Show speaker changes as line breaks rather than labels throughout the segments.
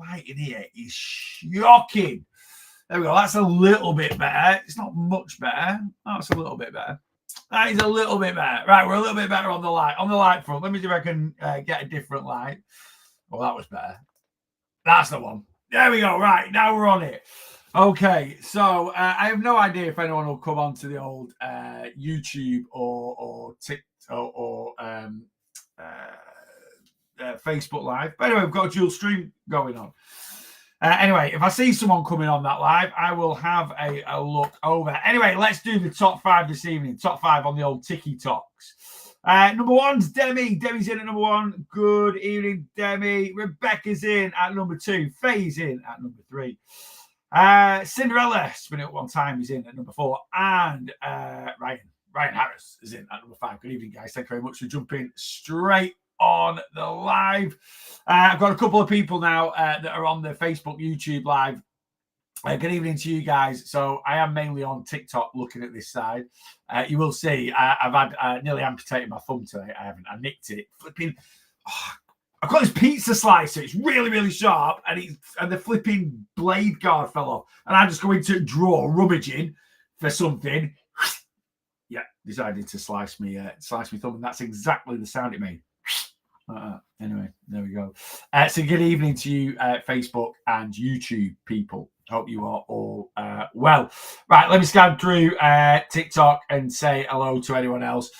light in here is shocking. There we go. That's a little bit better. It's not much better. Oh, it's a little bit better. That is a little bit better. Right, we're a little bit better on the light. On the light front. Let me see if I can get a different light. Oh, that was better. That's the one. There we go. Right, now we're on it. Okay, so I have no idea if anyone will come onto the old YouTube or TikTok or Facebook Live. But anyway, we've got a dual stream going on. Anyway, if I see someone coming on that live, I will have a look over. Anyway, let's do the top 5 this evening. Top 5 on the old Tiki Talks. Number 1's Demi. Demi's in at number 1. Good evening, Demi. Rebecca's in at number 2. Faye's in at number 3. Cinderella, spin it at one time, is in at number 4. And Ryan Harris is in at number 5. Good evening, guys. Thank you very much for jumping straight on the live. I've got a couple of people now that are on the Facebook, YouTube live. Good evening to you guys. So I am mainly on TikTok looking at this side. You will see I've had nearly amputated my thumb today. I haven't. I nicked it. Flipping. I've got this pizza slicer. It's really, really sharp, and the flipping blade guard fell off. And I just go into a drawer, rummaging for something. Yeah, decided to slice me thumb, and that's exactly the sound it made. Anyway, there we go. So good evening to you, Facebook and YouTube people. Hope you are all well. Right, let me scan through TikTok and say hello to anyone else.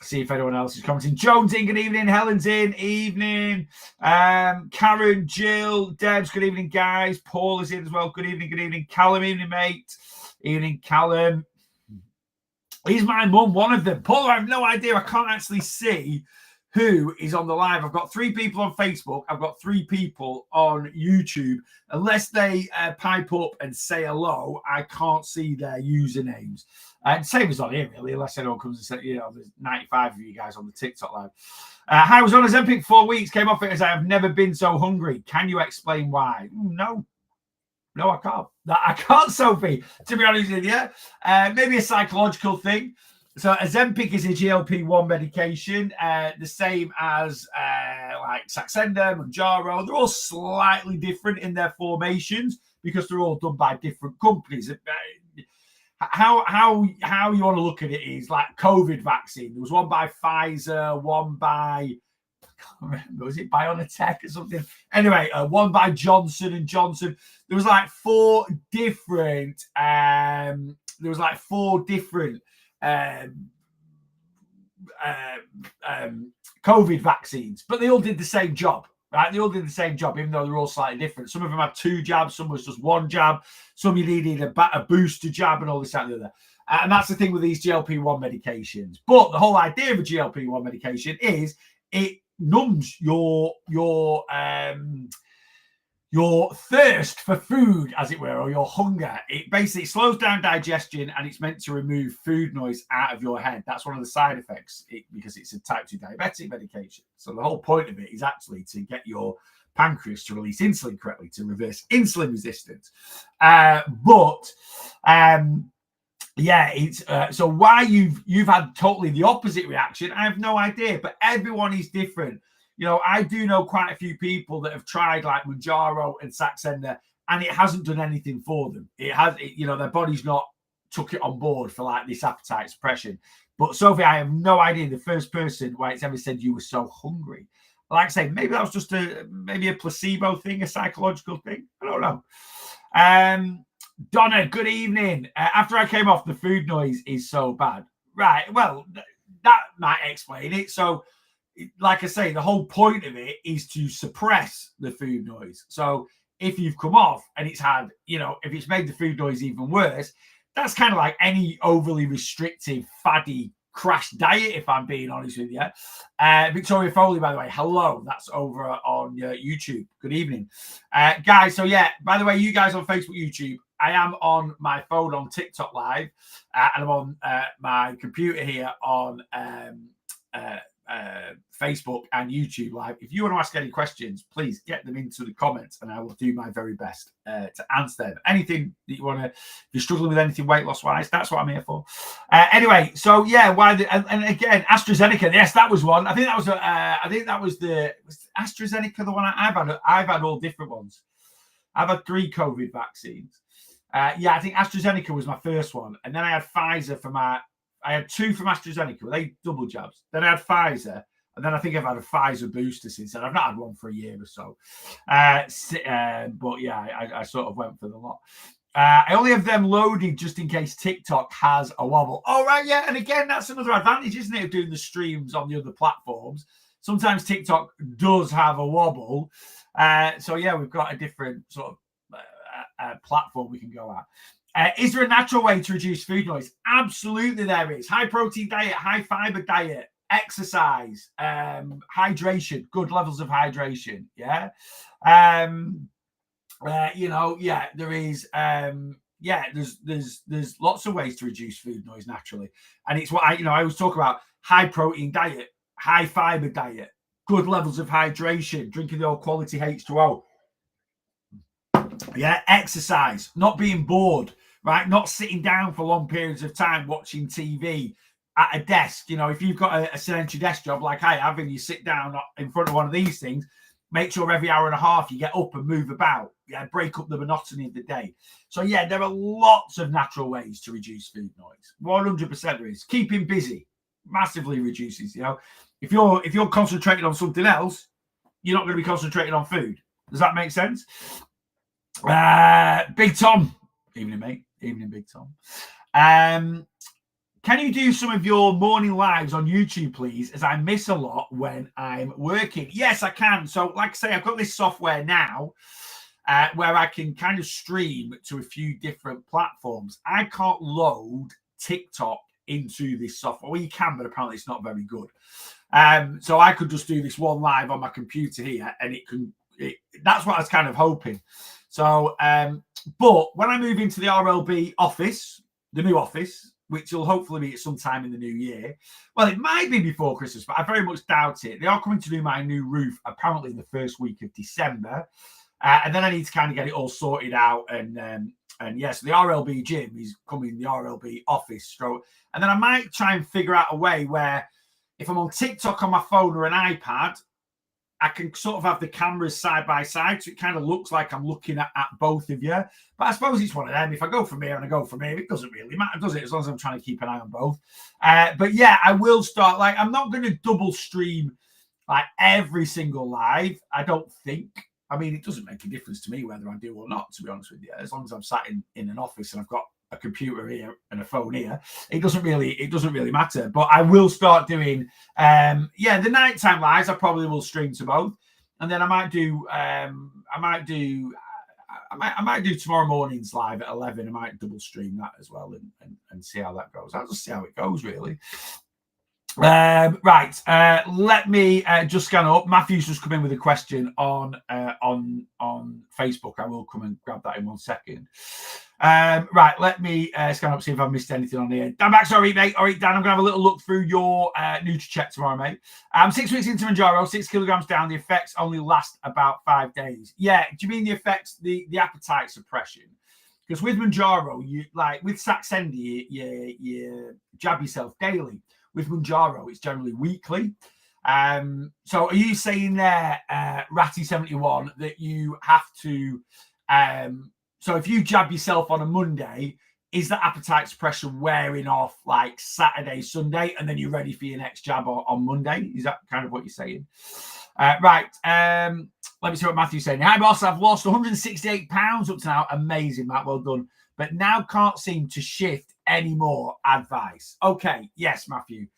See if anyone else is commenting. Jones in, good evening. Helen's in, evening. Karen, Jill, Debs, good evening, guys. Paul is in as well. Good evening, good evening. Callum, evening, mate. Evening, Callum. He's my mum, one of them. Paul, I have no idea. I can't actually see who is on the live. I've got 3 people on Facebook. I've got 3 people on YouTube. Unless they pipe up and say hello, I can't see their usernames. And same as on here, really, unless anyone comes and says, there's 95 of you guys on the TikTok live. I was on Ozempic 4 weeks, came off it as I have never been so hungry. Can you explain why? No, I can't. I can't, Sophie, to be honest with you. Maybe a psychological thing. So Ozempic is a GLP-1 medication, the same as like Saxenda, Mounjaro. They're all slightly different in their formations because they're all done by different companies. How you want to look at it is like COVID vaccine. There was one by Pfizer, one by, I can't remember, was it BioNTech or something? Anyway, one by Johnson & Johnson. There was like 4 different. COVID vaccines, but they all did the same job, right? They all did the same job, even though they're all slightly different. Some of them had 2 jabs, some was just 1 jab, some you needed a booster jab and all this and the other. And that's the thing with these GLP-1 medications. But the whole idea of a GLP-1 medication is it numbs your thirst for food, as it were, or your hunger. It basically slows down digestion, and it's meant to remove food noise out of your head. That's one of the side effects because it's a type 2 diabetic medication. So the whole point of it is actually to get your pancreas to release insulin correctly, to reverse insulin resistance. So why you've had totally the opposite reaction, I have no idea, but everyone is different. I do know quite a few people that have tried like Mounjaro and Saxenda, and it hasn't done anything for them. Their body's not took it on board for like this appetite suppression. But Sophie, I have no idea the first person why it's ever said you were so hungry. Like I say, maybe that was just a placebo thing, a psychological thing. I don't know. Donna, good evening. After I came off, the food noise is so bad. Right. Well, that might explain it. So, like I say, the whole point of it is to suppress the food noise. So if you've come off and it's had, if it's made the food noise even worse, that's kind of like any overly restrictive, faddy crash diet, if I'm being honest with you. Victoria Foley, by the way, hello. That's over on YouTube. Good evening. Guys, so yeah, by the way, you guys on Facebook, YouTube, I am on my phone on TikTok Live, and I'm on my computer here on Facebook and YouTube Live. If you want to ask any questions, please get them into the comments and I will do my very best to answer them. Anything that you want to, if you're struggling with anything weight loss wise, that's what I'm here for. Anyway, so yeah, and again, AstraZeneca, yes, that was one. I think that was was AstraZeneca the one I've had all different ones. I've had 3 COVID vaccines. Yeah, I think AstraZeneca was my first one. And then I had Pfizer I had 2 from AstraZeneca. Were they double jabs? Then I had Pfizer. And then I think I've had a Pfizer booster since then. I've not had one for a year or so. But yeah, I sort of went for the lot. I only have them loaded just in case TikTok has a wobble. Oh, right, yeah. And again, that's another advantage, isn't it, of doing the streams on the other platforms. Sometimes TikTok does have a wobble. So yeah, we've got a different sort of platform we can go at. Is there a natural way to reduce food noise? Absolutely there is. High protein diet, high fiber diet, exercise, hydration, good levels of hydration. Yeah. There is there's lots of ways to reduce food noise naturally. And it's what I always talk about: high protein diet, high fiber diet, good levels of hydration, drinking the old quality H2O. Yeah, exercise, not being bored, right? Not sitting down for long periods of time watching TV at a desk. If you've got a sedentary desk job like I have and you sit down in front of one of these things, make sure every hour and a half you get up and move about. Yeah, break up the monotony of the day. So yeah, there are lots of natural ways to reduce food noise. 100% there is. Keeping busy massively reduces. If you're concentrating on something else, you're not going to be concentrating on food. Does that make sense? Big Tom, evening mate, evening Big Tom. Can you do some of your morning lives on YouTube, please, as I miss a lot when I'm working? Yes, I can. So like I say, I've got this software now where I can kind of stream to a few different platforms. I can't load TikTok into this software. Well, you can, but apparently it's not very good. So I could just do this one live on my computer here and that's what I was kind of hoping. So, but when I move into the RLB office, the new office, which will hopefully be at some time in the new year. Well, it might be before Christmas, but I very much doubt it. They are coming to do my new roof apparently in the first week of December. And then I need to kind of get it all sorted out. And yes, the RLB gym is coming, the RLB office. And then I might try and figure out a way where if I'm on TikTok on my phone or an iPad, I can sort of have the cameras side by side, so it kind of looks like I'm looking at both of you. But I suppose it's one of them. If I go from here and I go from here, it doesn't really matter, does it? As long as I'm trying to keep an eye on both. But yeah, I will start. Like, I'm not going to double stream like every single live. I don't think. I mean, it doesn't make a difference to me whether I do or not, to be honest with you. As long as I'm sat in an office and I've got a computer here and a phone here, it doesn't really matter. But I will start doing the nighttime lives. I probably will stream to both, and then I might do tomorrow morning's live at 11. I might double stream that as well and see how that goes. I'll just see how it goes, really. Let me just scan up. Matthew's just come in with a question on Facebook. I will come and grab that in 1 second. Let me scan up, see if I've missed anything on here. Dan back, sorry, mate. All right, Dan, I'm gonna have a little look through your NutriCheck tomorrow, mate. 6 weeks into Mounjaro, 6 kilograms down. The effects only last about 5 days. Yeah, do you mean the effects, the appetite suppression? Because with Mounjaro, with Saxenda, you jab yourself daily. With Mounjaro, it's generally weekly. So are you saying there, Ratty71, that you have to... so if you jab yourself on a Monday, is the appetite suppression wearing off like Saturday, Sunday, and then you're ready for your next jab on Monday? Is that kind of what you're saying? Let me see what Matthew's saying. Hi, boss. I've lost 168 pounds up to now. Amazing, Matt. Well done. But now can't seem to shift any more. Advice. Okay. Yes, Matthew.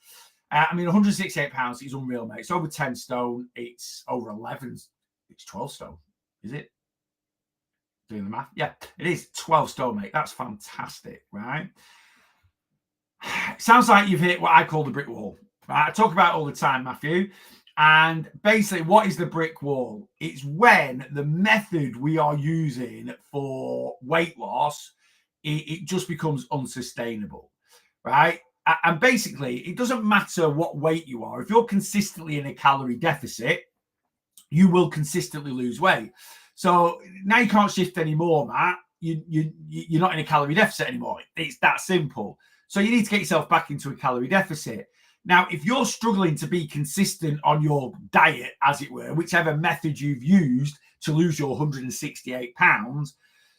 168 pounds is unreal, mate. It's over 10 stone. It's over 11. It's 12 stone. Is it? Doing the math. Yeah, it is 12 stone, mate. That's fantastic, right? Sounds like you've hit what I call the brick wall. Right? I talk about it all the time, Matthew. And basically, what is the brick wall? It's when the method we are using for weight loss, it just becomes unsustainable, right? And basically, it doesn't matter what weight you are. If you're consistently in a calorie deficit, you will consistently lose weight. So now you can't shift anymore, Matt. You're not in a calorie deficit anymore. It's that simple. So you need to get yourself back into a calorie deficit. Now, if you're struggling to be consistent on your diet, as it were, whichever method you've used to lose your 168 pounds,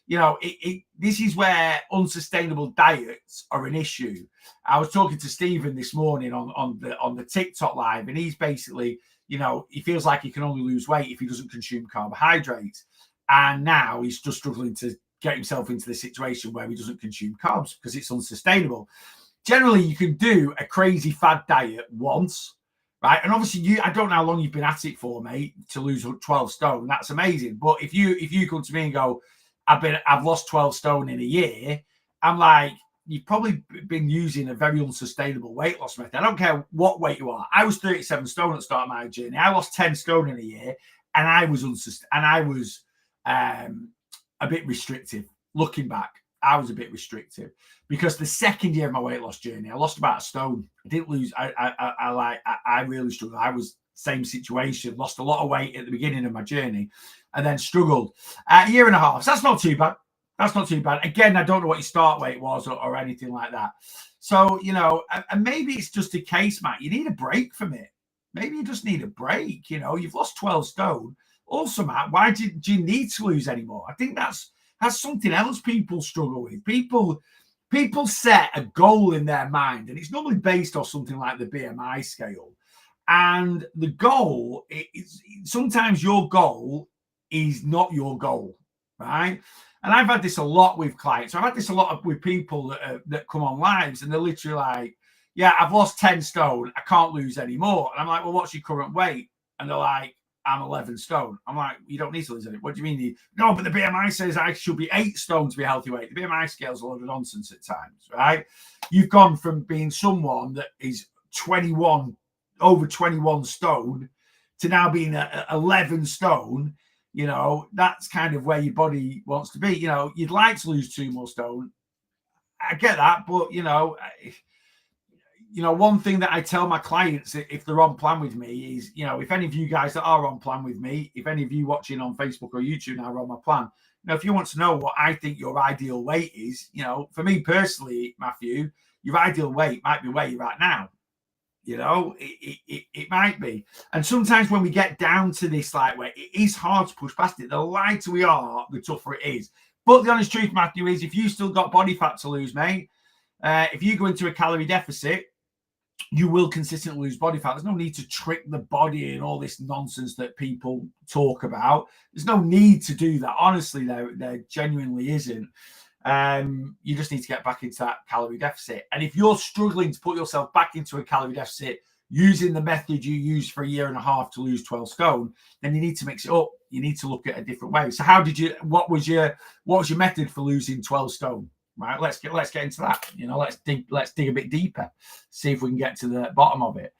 this is where unsustainable diets are an issue. I was talking to Stephen this morning on the TikTok live, and he's basically, he feels like he can only lose weight if he doesn't consume carbohydrates. And now he's just struggling to get himself into the situation where he doesn't consume carbs because it's unsustainable. Generally, you can do a crazy fad diet once, right? And obviously, I don't know how long you've been at it for, mate, to lose 12 stone. That's amazing. But if you come to me and go, I've lost 12 stone in a year, I'm like, you've probably been using a very unsustainable weight loss method. I don't care what weight you are. I was 37 stone at the start of my journey. I lost 10 stone in a year, and I was a bit restrictive. Looking back, I was a bit restrictive because the second year of my weight loss journey, I lost about a stone. I didn't lose. I really struggled. I was same situation. Lost a lot of weight at the beginning of my journey, and then struggled. A year and a half. So that's not too bad. That's not too bad. Again, I don't know what your start weight was or anything like that. So, and maybe it's just a case, Matt. You need a break from it. Maybe you just need a break. You've lost 12 stone. Also, Matt, why do you need to lose anymore? I think that's something else people struggle with. People set a goal in their mind, and it's normally based on something like the BMI scale. And the goal is sometimes your goal is not your goal, right? And I've had this a lot with clients. I've had this a lot with people that come on lives, and they're literally like, yeah, I've lost 10 stone. I can't lose any more. And I'm like, well, what's your current weight? And they're like, I'm 11 stone. I'm like, you don't need to lose any. What do you mean? No, but the BMI says I should be 8 stone to be a healthy weight. The BMI scale's a load of nonsense at times, right? You've gone from being someone that is over 21 stone to now being 11 stone. That's kind of where your body wants to be. You'd like to lose 2 more stone. I get that, but one thing that I tell my clients if they're on plan with me is, if any of you guys that are on plan with me, if any of you watching on Facebook or YouTube now are on my plan, if you want to know what I think your ideal weight is, for me personally, Matthew, your ideal weight might be where you're at now. It might be. And sometimes when we get down to this light weight, it is hard to push past it. The lighter we are, the tougher it is. But the honest truth, Matthew, is if you still got body fat to lose, mate, if you go into a calorie deficit, you will consistently lose body fat. There's no need to trick the body and all this nonsense that people talk about. There's no need to do that. Honestly, there genuinely isn't. You just need to get back into that calorie deficit. And if you're struggling to put yourself back into a calorie deficit using the method you used for a year and a half to lose 12 stone, then you need to mix it up. You need to look at a different way. So what was your method for losing 12 stone? Right, let's get into that. Let's dig a bit deeper, see if we can get to the bottom of it.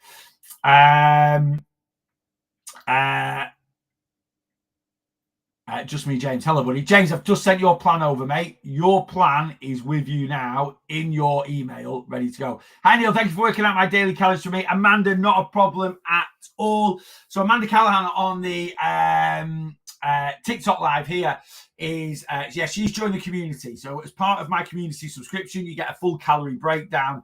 Just me, James. Hello, buddy. James, I've just sent your plan over, mate. Your plan is with you now in your email, ready to go. Hi, Neil. Thank you for working out my daily calories for me. Amanda, not a problem at all. So Amanda Callahan on the TikTok live here is, she's joined the community. So as part of my community subscription, you get a full calorie breakdown.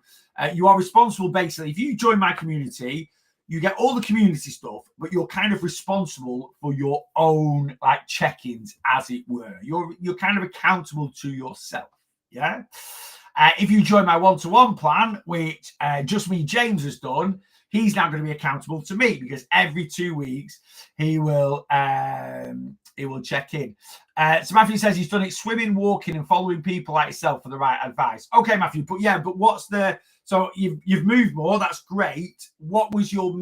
You are responsible, basically. If you join my community, you get all the community stuff, but you're kind of responsible for your own check-ins, as it were. You're kind of accountable to yourself. Yeah. If you join my one-to-one plan, which Just Me James has done, he's now going to be accountable to me because every 2 weeks he will check in. So Matthew says he's done it swimming, walking, and following people like yourself for the right advice. Okay, Matthew, but what's the... So you've moved more. That's great. What was your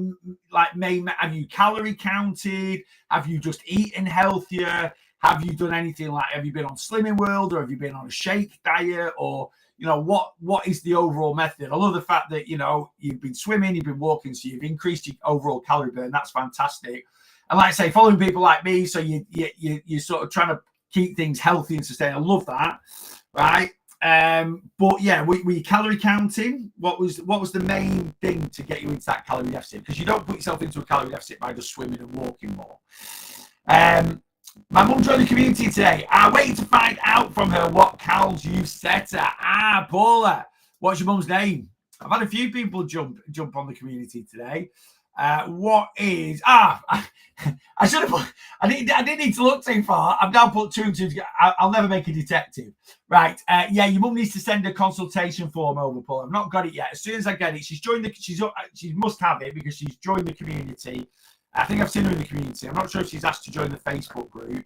main? Have you calorie counted? Have you just eaten healthier? Have you done anything have you been on Slimming World, or have you been on a shake diet, or what is the overall method? I love the fact that you've been swimming, you've been walking, so you've increased your overall calorie burn. That's fantastic. And like I say, following people like me, so you're sort of trying to keep things healthy and sustainable. I love that, right? But yeah, were you calorie counting? What was the main thing to get you into that calorie deficit? Because you don't put yourself into a calorie deficit by just swimming and walking more. My mum joined the community today. I'm waiting to find out from her what calories you've set her. Paula, what's your mum's name? I've had a few people jump on the community today. What is I should have put, I didn't need to look too far. I've now put 2 and 2 together. I'll never make a detective. Right. Yeah, your mum needs to send a consultation form over, Paul. I've not got it yet. As soon as I get it, she must have it because she's joined the community. I think I've seen her in the community. I'm not sure if she's asked to join the Facebook group.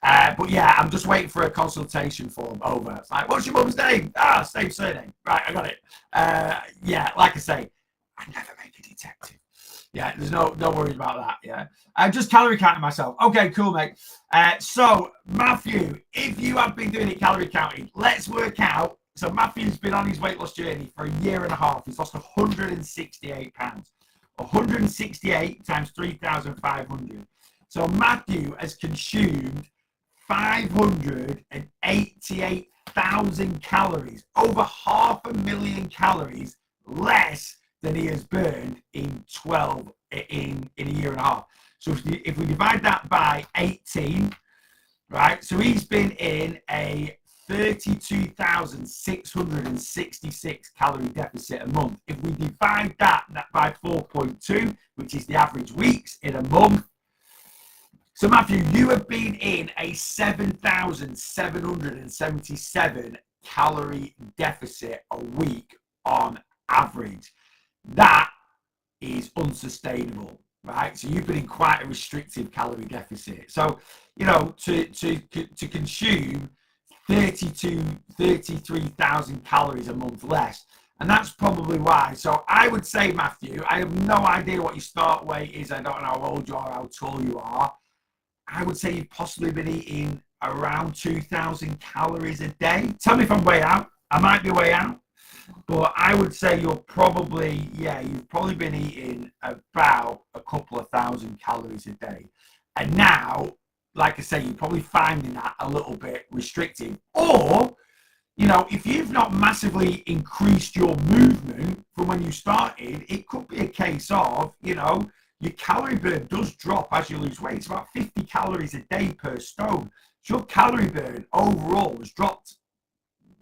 But yeah, I'm just waiting for a consultation form over. It's like, what's your mum's name? Same surname. Right, I got it. Yeah, like I say, I never make a detective. Yeah, there's no worries about that. Yeah, just calorie counting myself. Okay, cool, mate. So Matthew, if you have been doing it calorie counting, let's work out. So Matthew's been on his weight loss journey for 1.5 years. He's lost 168 pounds. 168 times 3,500. So Matthew has consumed 588,000 calories, over 500,000 calories less than he has burned in 1.5 years. So if we divide that by 18, right? So he's been in a 32,666 calorie deficit a month. If we divide that by 4.2, which is the average weeks in a month. So Matthew, you have been in a 7,777 calorie deficit a week on average. That is unsustainable, right? So you've been in quite a restrictive calorie deficit. So, you know, to consume 33,000 calories a month less. And that's probably why. So I would say, Matthew, I have no idea what your start weight is. I don't know how old you are, how tall you are. I would say you've possibly been eating around 2,000 calories a day. Tell me if I'm way out. I might be way out. But I would say you've probably been eating about a couple of thousand calories a day. And now, like I say, you're probably finding that a little bit restrictive. Or, you know, if you've not massively increased your movement from when you started, it could be a case of, you know, your calorie burn does drop as you lose weight. It's about 50 calories a day per stone. So your calorie burn overall has dropped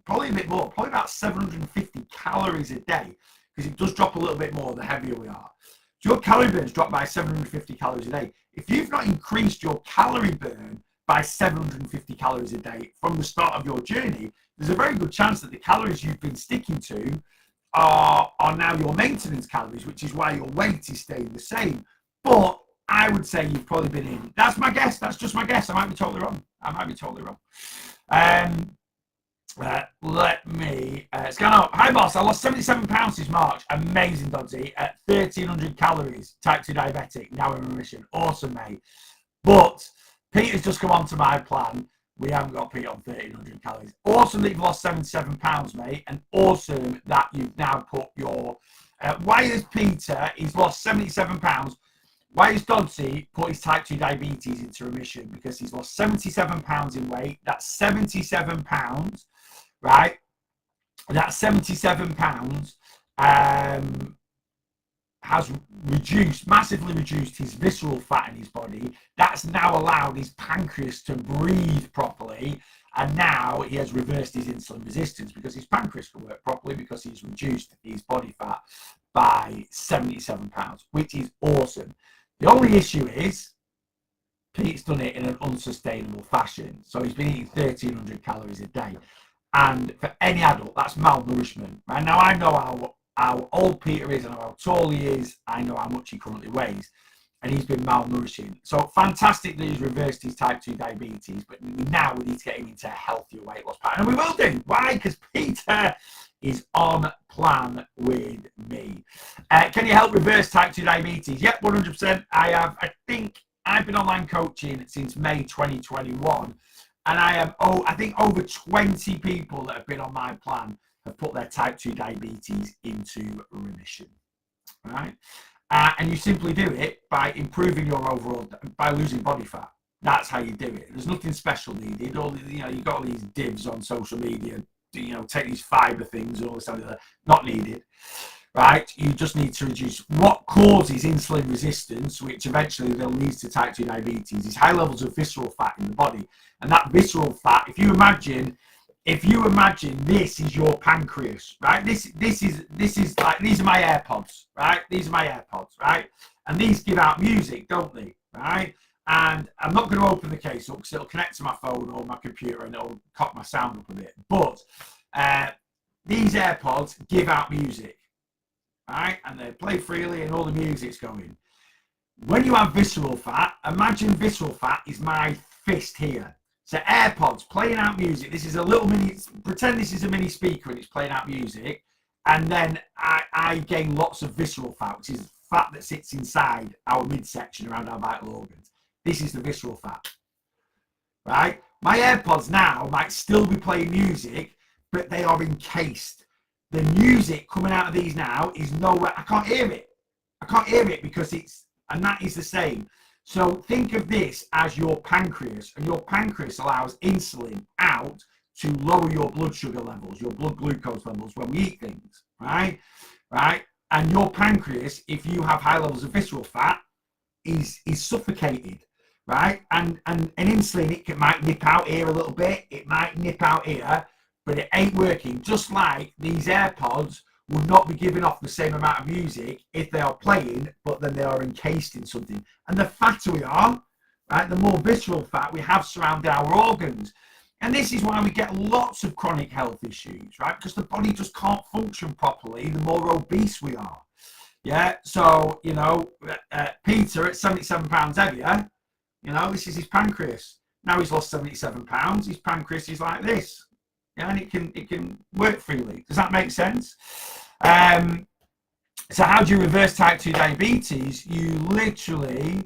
probably a bit more, probably about 750 calories a day, because it does drop a little bit more the heavier we are. So your calorie burn has dropped by 750 calories a day. If you've not increased your calorie burn by 750 calories a day from the start of your journey, there's a very good chance that the calories you've been sticking to are now your maintenance calories, which is why your weight is staying the same. But I would say you've probably been in. That's my guess. That's just my guess. I might be totally wrong. Let me scan out. Hi, boss. I lost 77 pounds since March. Amazing, Dodzy. At 1,300 calories. Type 2 diabetic. Now in remission. Awesome, mate. But Peter's just come on to my plan. We haven't got Pete on 1,300 calories. Awesome that you've lost 77 pounds, mate. And awesome that you've now put your... why is Peter, he's lost 77 pounds. Why has Dodsey put his type 2 diabetes into remission? Because he's lost 77 pounds in weight. That's 77 pounds. Right, that 77 pounds has massively reduced his visceral fat in his body. That's now allowed his pancreas to breathe properly, and now he has reversed his insulin resistance because his pancreas can work properly because he's reduced his body fat by 77 pounds, which is awesome. The only issue is Pete's done it in an unsustainable fashion, so he's been eating 1,300 calories a day. And for any adult, that's malnourishment. Right now, I know how old Peter is, I know how tall he is, I know how much he currently weighs, and he's been malnourishing. So fantastic that he's reversed his type 2 diabetes, but now we need to get him into a healthier weight loss pattern, and we will do. Why? Because Peter is on plan with me. Can you help reverse type 2 diabetes? Yep, 100%. I think I've been online coaching since May 2021. And I think over 20 people that have been on my plan have put their type 2 diabetes into remission, right? And you simply do it by improving your overall, by losing body fat. That's how you do it. There's nothing special needed. You got all these divs on social media take these fiber things and all this stuff. Not needed. Right, you just need to reduce what causes insulin resistance, which eventually will lead to type 2 diabetes, is high levels of visceral fat in the body. And that visceral fat, if you imagine this is your pancreas, right? This is like, these are my AirPods, right? These are my AirPods, right? And these give out music, don't they? Right? And I'm not going to open the case up because it'll connect to my phone or my computer and it'll cock my sound up a bit. But these AirPods give out music. Right, and they play freely and all the music's going. When you have visceral fat, imagine visceral fat is my fist here. So AirPods playing out music. This is a little mini, pretend this is a mini speaker and it's playing out music. And then I gain lots of visceral fat, which is fat that sits inside our midsection around our vital organs. This is the visceral fat, right? My AirPods now might still be playing music, but they are encased. The music coming out of these now is nowhere. I can't hear it. I can't hear it because and that is the same. So think of this as your pancreas, and your pancreas allows insulin out to lower your blood sugar levels, your blood glucose levels when we eat things, right? Right? And your pancreas, if you have high levels of visceral fat, is suffocated, right? And insulin, it might nip out here a little bit, it might nip out here, but it ain't working. Just like these AirPods would not be giving off the same amount of music if they are playing, but then they are encased in something. And the fatter we are, right, the more visceral fat we have surrounding our organs. And this is why we get lots of chronic health issues, right? Because the body just can't function properly the more obese we are. Yeah, so, Peter at 77 pounds heavier, this is his pancreas. Now he's lost 77 pounds, his pancreas is like this. Yeah, and it can work freely. Does that make sense? So how do you reverse type 2 diabetes? You literally,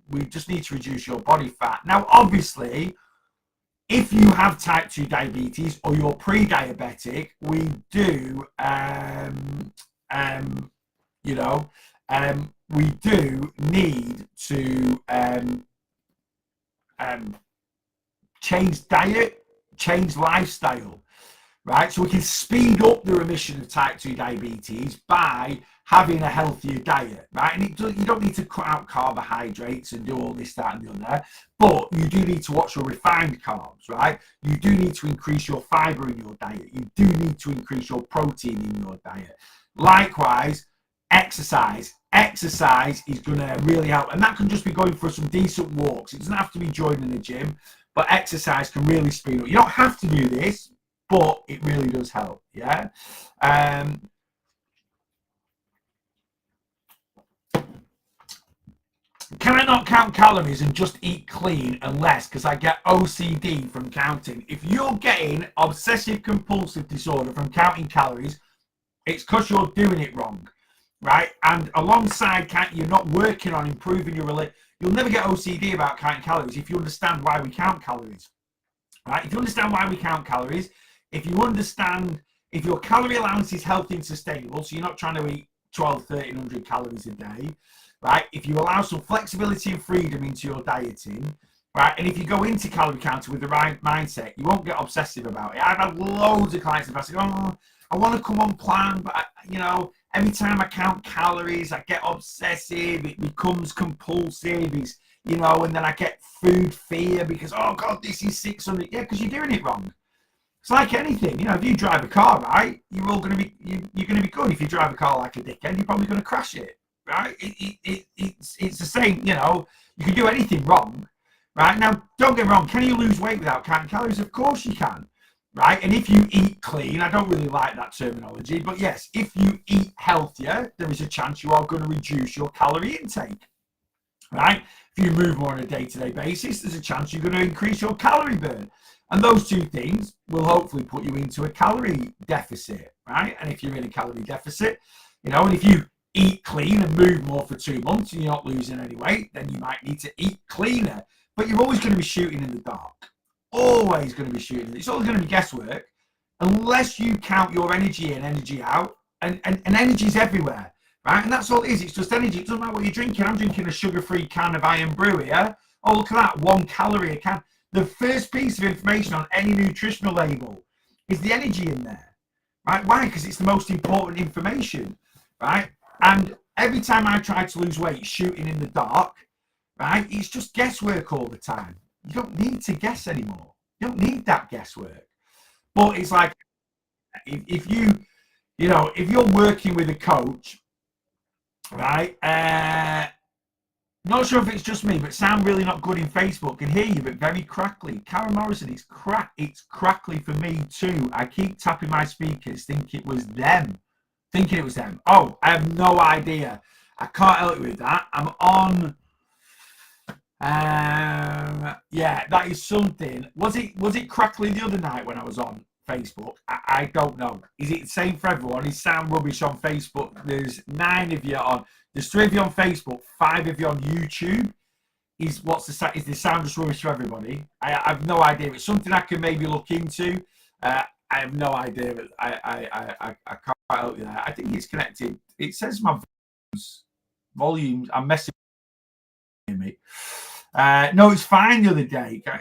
we just need to reduce your body fat. Now, obviously, if you have type 2 diabetes or you're pre-diabetic, we do, we do need to change diet, change lifestyle, right? So we can speed up the remission of type 2 diabetes by having a healthier diet, right? And you don't need to cut out carbohydrates and do all this, that, and the other, but you do need to watch your refined carbs, right? You do need to increase your fiber in your diet. You do need to increase your protein in your diet. Likewise, exercise. Exercise is going to really help, and that can just be going for some decent walks. It doesn't have to be joining the gym, but exercise can really speed up. You don't have to do this, but it really does help. Yeah. Can I not count calories and just eat clean and less because I get OCD from counting? If you're getting obsessive compulsive disorder from counting calories, it's because you're doing it wrong, right? And alongside you're not working on improving your relationship. You'll never get OCD about counting calories if you understand why we count calories, right? If you understand why we count calories, if you understand if your calorie allowance is healthy and sustainable, so you're not trying to eat 1,200-1,300 calories a day, right? If you allow some flexibility and freedom into your dieting, right? And if you go into calorie counting with the right mindset, you won't get obsessive about it. I've had loads of clients that say, oh, I want to come on plan, but every time I count calories, I get obsessive. It becomes compulsive. And then I get food fear because, oh God, this is 600. Yeah, because you're doing it wrong. It's like anything, if you drive a car right, you're going to be good. If you drive a car like a dickhead, you're probably going to crash it, right? It's the same, you can do anything wrong, right? Now, don't get me wrong, can you lose weight without counting calories? Of course you can. Right, and if you eat clean, I don't really like that terminology, but yes, if you eat healthier, there is a chance you are going to reduce your calorie intake, right? If you move more on a day-to-day basis, there's a chance you're going to increase your calorie burn, and those two things will hopefully put you into a calorie deficit, right? And if you're in a calorie deficit, and if you eat clean and move more for 2 months and you're not losing any weight, then you might need to eat cleaner, but you're always going to be shooting in the dark. Always going to be shooting. It's always going to be guesswork unless you count your energy in, energy out, and energy is everywhere, right? And that's all it is. It's just energy. It doesn't matter what you're drinking. I'm drinking a sugar-free can of Iron Brew here. Oh, look at that, 1 calorie a can. the first piece of information on any nutritional label is the energy in there, right? Why? Because it's the most important information, right? And every time I try to lose weight shooting in the dark, right, it's just guesswork all the time. You don't need to guess anymore. You don't need that guesswork. But it's like, if you're working with a coach, right, not sure if it's just me, but sound really not good in Facebook. Can hear you, but very crackly. Karen Morrison, it's crackly for me too. I keep tapping my speakers, thinking it was them. Oh, I have no idea. I can't help you with that. I'm on. Yeah, that is something. Was it crackly the other night when I was on Facebook? I don't know. Is it the same for everyone? Is sound rubbish on Facebook? There's 9 of you on. There's 3 of you on Facebook, 5 of you on YouTube. Is the sound just rubbish for everybody? I have no idea. It's something I can maybe look into. I have no idea. But I can't help you there. I think it's connected. It says my volumes. I'm messing with me. No, it's fine the other day. I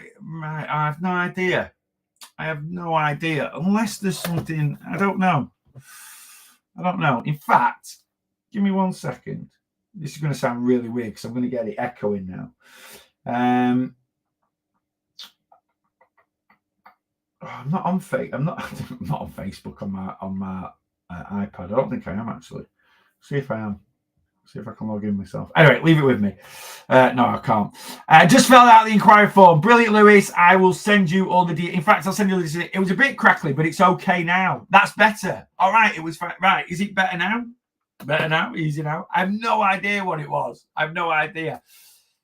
have no idea. Unless there's something. I don't know. In fact, give me 1 second. This is going to sound really weird because I'm going to get it echoing now. I'm not on I'm not on Facebook on my iPad. I don't think I am actually. See if I am. See if I can log in myself. Anyway, leave it with me. No, I can't. Just filled out the inquiry form. Brilliant, Lewis. I will send you all the details. In fact, I'll send you this. It was a bit crackly, but it's okay now. That's better. All right, it was right. Is it better now? Better now? Easy now? I have no idea what it was. I have no idea.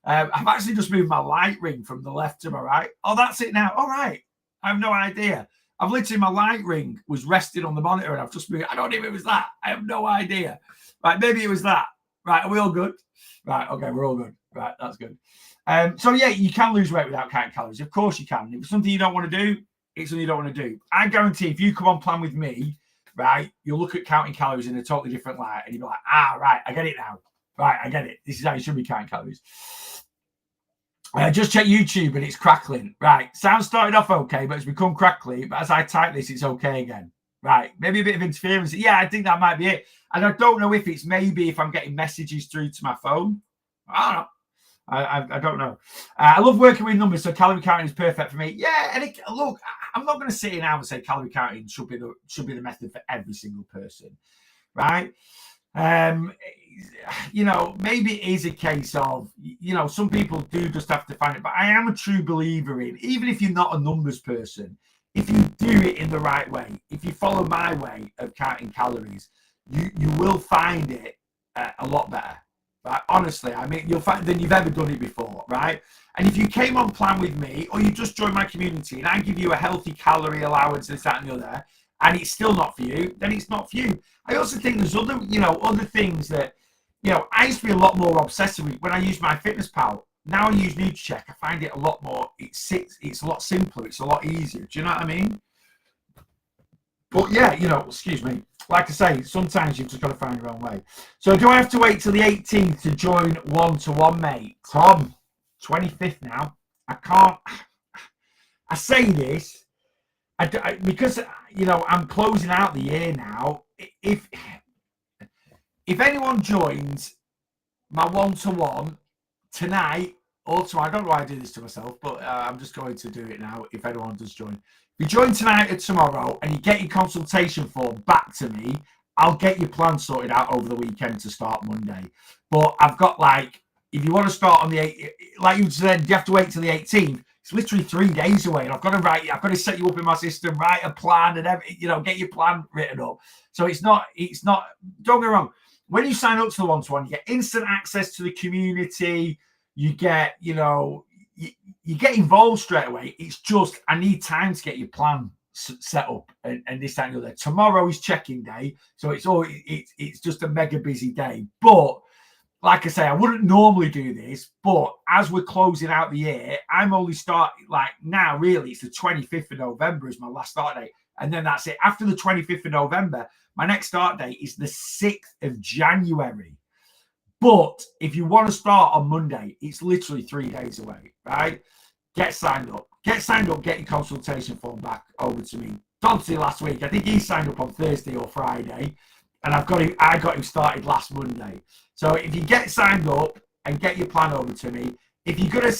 I've actually just moved my light ring from the left to my right. Oh, that's it now. All right. I have no idea. I've literally, my light ring was rested on the monitor and I've just moved. I don't know if it was that. I have no idea. Right, maybe it was that. Right, are we all good? Right, okay, we're all good. Right, that's good. So yeah, you can lose weight without counting calories. Of course you can. If it's something you don't want to do, it's something you don't want to do. I guarantee if you come on plan with me, right, you'll look at counting calories in a totally different light and you'll be like, right, I get it now. Right, I get it. This is how you should be counting calories. Just check YouTube and it's crackling. Right, sound started off okay, but it's become crackly. But as I type this, it's okay again. Right, maybe a bit of interference. Yeah, I think that might be it. And I don't know if it's maybe if I'm getting messages through to my phone. I don't know. I don't know. I love working with numbers, so calorie counting is perfect for me. Yeah, and look, I'm not going to sit here now and say calorie counting should be the method for every single person, right? Maybe it is a case of, some people do just have to find it. But I am a true believer in, even if you're not a numbers person, if you do it in the right way, if you follow my way of counting calories, you will find it a lot better. Right? Honestly, I mean, you'll find than you've ever done it before, right? And if you came on plan with me, or you just joined my community, and I give you a healthy calorie allowance, this, that, and the other, and it's still not for you, then it's not for you. I also think there's other things that, I used to be a lot more obsessive with when I used MyFitnessPal. Now I use NutriCheck. I find it a lot more. It's a lot simpler. It's a lot easier. Do you know what I mean? But yeah, excuse me. Like I say, sometimes you've just got to find your own way. So do I have to wait till the 18th to join one-to-one, mate? Tom, 25th now. I can't. I say this because I'm closing out the year now. If anyone joins my one-to-one tonight or tomorrow, I don't know why I do this to myself, but I'm just going to do it now. If anyone does join. If you join tonight or tomorrow and you get your consultation form back to me, I'll get your plan sorted out over the weekend to start Monday. But I've got if you want to start on the 8th, like you said, you have to wait till the 18th. It's literally 3 days away, and I've got to set you up in my system, write a plan, and get your plan written up. So it's not. Don't get me wrong. When you sign up to the one-to-one, you get instant access to the community. You get, you get involved straight away. It's just, I need time to get your plan set up and this, that, and the other. Tomorrow is check-in day, so it's just a mega busy day. But like I say, I wouldn't normally do this, but as we're closing out the year, I'm only starting now. Really, it's the 25th of November is my last start date, and then that's it. After the 25th of November, my next start date is the 6th of January. But if you want to start on Monday, it's literally 3 days away, right? get signed up. Get signed up, get your consultation form back over to me. Dante last week, I think he signed up on Thursday or Friday, and I got him started last Monday. So if you get signed up and get your plan over to me, if you're gonna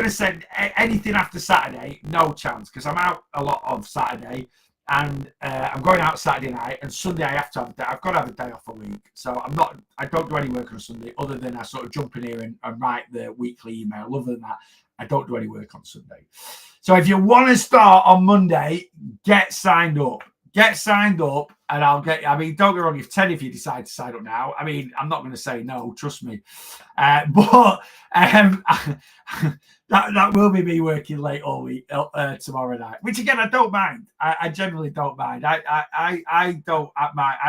send anything after Saturday, no chance, because I'm out a lot of Saturday, and I'm going out Saturday night, and Sunday I've got to have a day off a week. So I don't do any work on Sunday other than I sort of jump in here and write the weekly email. Other than that, I don't do any work on Sunday. So if you want to start on Monday, get signed up. Get signed up, and I'll get. I mean, don't get me wrong. If you decide to sign up now, I mean, I'm not going to say no. Trust me. But that will be me working late all week tomorrow night. Which again, I don't mind. I generally don't mind. I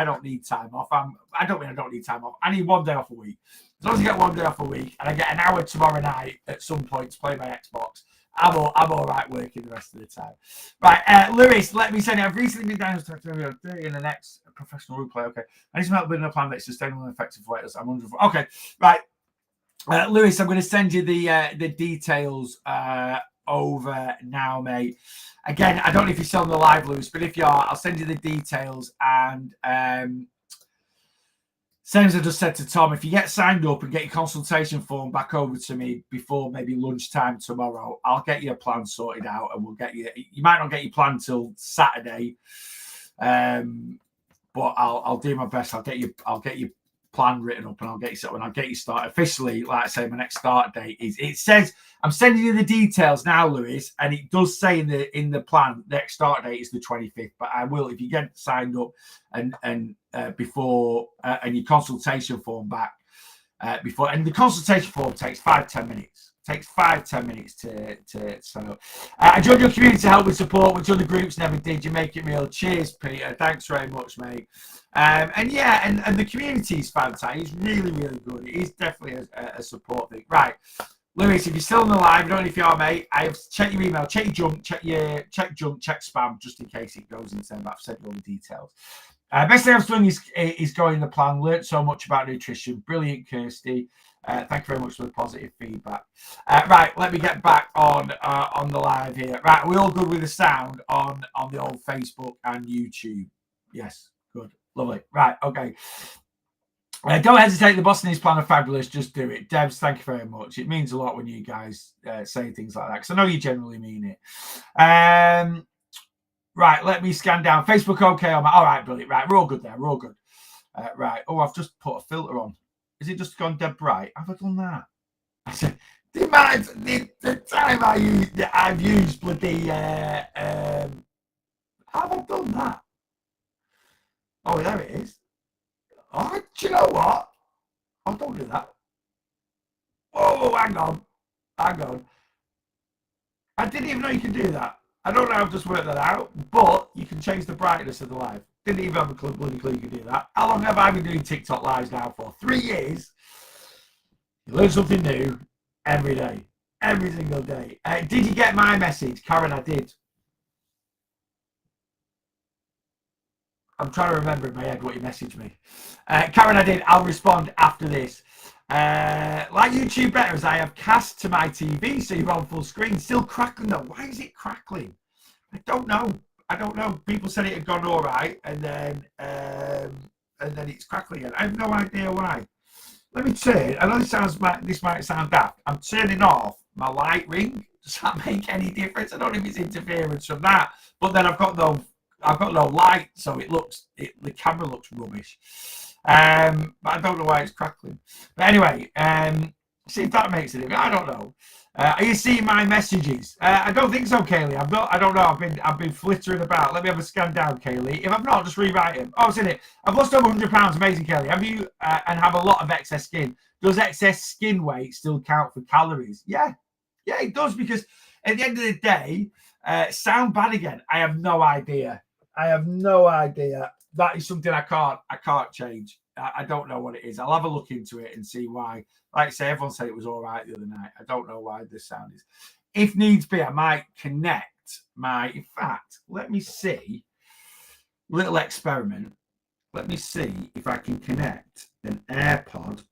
don't need time off. I don't need time off. I need 1 day off a week. As long as I get 1 day off a week and I get an hour tomorrow night at some point to play my Xbox, I'm all right working the rest of the time. Right, Lewis, let me say, I've recently been diagnosed with 30 in the next professional role play. Okay, I need some help building a plan that's sustainable and effective for us. I'm wondering. Okay, right, Lewis, I'm going to send you the details over now, mate. Again, I don't know if you're still on the live, Lewis, but if you are, I'll send you the details. And same as I just said to Tom, if you get signed up and get your consultation form back over to me before maybe lunchtime tomorrow, I'll get your plan sorted out, and we'll get you. You might not get your plan till Saturday, but I'll do my best. I'll get your plan written up, and I'll get you started officially. Like I say, my next start date is. It says I'm sending you the details now, Lewis, and it does say in the plan the next start date is the 25th. But I will, if you get signed up and before and your consultation form back before, and the consultation form takes 5-10 minutes. Takes 5-10 minutes to sign up. I joined your community to help with support, which other groups never did. You make it real. Cheers, Peter. Thanks very much, mate. And the community is fantastic. It's really, really good. It is definitely a support thing. Right, Lewis, if you're still on the live, I don't know if you are, mate. I've checked your email, check your junk, check spam, just in case it goes into them. But I've sent you all the details. Best thing I've done is going the plan. Learned so much about nutrition. Brilliant, Kirsty. Thank you very much for the positive feedback. Right, let me get back on the live here. Right, are we all good with the sound on the old Facebook and YouTube? Yes, good, lovely. Right, okay. Don't hesitate. The Bostonese plan are fabulous. Just do it. Debs, thank you very much. It means a lot when you guys say things like that, because I know you generally mean it. Right, let me scan down. Facebook, okay. All right, brilliant. Right, we're all good there. We're all good. Right. Oh, I've just put a filter on. Is it just gone dead bright? Have I done that? I said, the time I've used bloody. Have I done that? Oh, there it is. Oh, do you know what? Oh, don't do that. Oh, hang on. I didn't even know you could do that. I don't know how I've just worked that out, but you can change the brightness of the live. Didn't even have a bloody clue you could do that. How long have I been doing TikTok lives now for? 3 years. You learn something new every day. Every single day. Did you get my message? Karen, I did. I'm trying to remember in my head what you messaged me. Karen, I did. I'll respond after this. Like YouTube better, as I have cast to my TV, so you're on full screen. Still crackling though. Why is it crackling? I don't know. People said it had gone all right, and then it's crackling again. I have no idea why. Let me turn. I know this might sound daft. I'm turning off my light ring. Does that make any difference? I don't know if it's interference from that, but then I've got no light, so the camera looks rubbish. But I don't know why it's crackling. But anyway, see if that makes it. I don't know. Are you seeing my messages? I don't think so, Kaylee. I don't know. I've been flittering about. Let me have a scan down, Kaylee. If I've not, just rewrite him. Oh, it's in it. I've lost over 100 pounds. Amazing, Kaylee. Have you and have a lot of excess skin? Does excess skin weight still count for calories? Yeah, it does, because at the end of the day, sound bad again. I have no idea. That is something I can't change. I don't know what it is. I'll have a look into it and see why. Like I say, everyone said it was all right the other night. I don't know why the sound is. If needs be, I might connect in fact, let me see. Little experiment. Let me see if I can connect an AirPod.